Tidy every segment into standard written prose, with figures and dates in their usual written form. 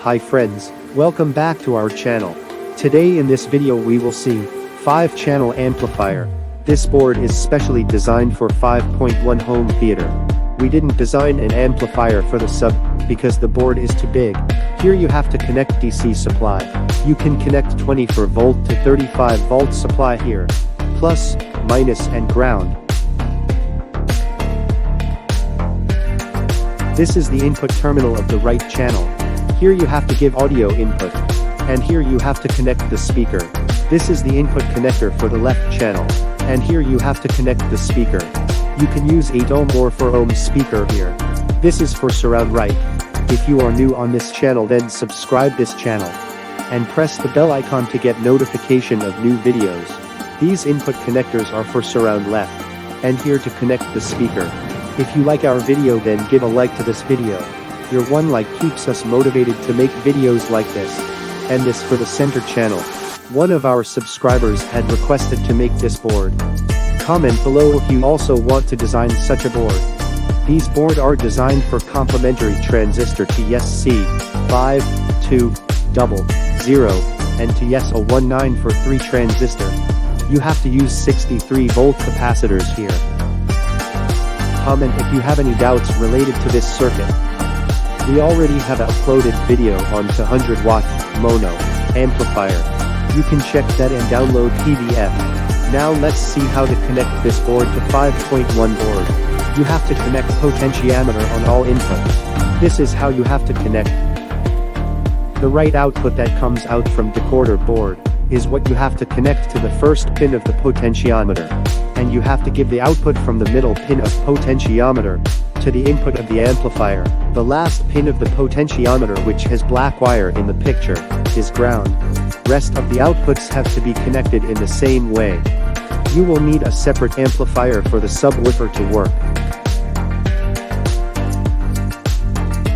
Hi friends, welcome back to our channel. Today in this video we will see 5-channel amplifier. This board is specially designed for 5.1 home theater. We didn't design an amplifier for the sub because the board is too big. Here you have to connect DC supply. You can connect 24 volt to 35 volt supply here. Plus, minus and ground. This is the input terminal of the right channel. Here you have to give audio input. And here you have to connect the speaker. This is the input connector for the left channel. And here you have to connect the speaker. You can use 8 ohm or 4 ohm speaker here. This is for surround right. If you are new on this channel then subscribe this channel. And press the bell icon to get notification of new videos. These input connectors are for surround left. And here to connect the speaker. If you like our video then give a like to this video. Your one like keeps us motivated to make videos like this. And this for the center channel. One of our subscribers had requested to make this board. Comment below if you also want to design such a board. These boards are designed for complementary transistor TSC5, 2, 00, and TS019 for 3 transistor. You have to use 63 volt capacitors here. Comment if you have any doubts related to this circuit. We already have uploaded video on 200 watt mono amplifier. You can check that and download PDF. Now let's see how to connect this board to 5.1 board. You have to connect potentiometer on all inputs. This is how you have to connect. The right output that comes out from decoder board is what you have to connect to the first pin of the potentiometer. And you have to give the output from the middle pin of potentiometer to the input of the amplifier. The last pin of the potentiometer, which has black wire in the picture, is ground. Rest of the outputs have to be connected in the same way. You will need a separate amplifier for the subwoofer to work.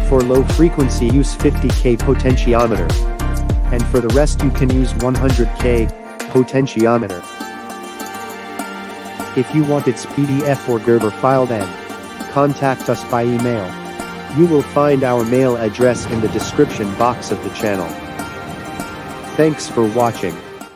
For low frequency use 50K potentiometer. And for the rest you can use 100K potentiometer. If you want its PDF or Gerber file then contact us by email. You will find our mail address in the description box of the channel. Thanks for watching.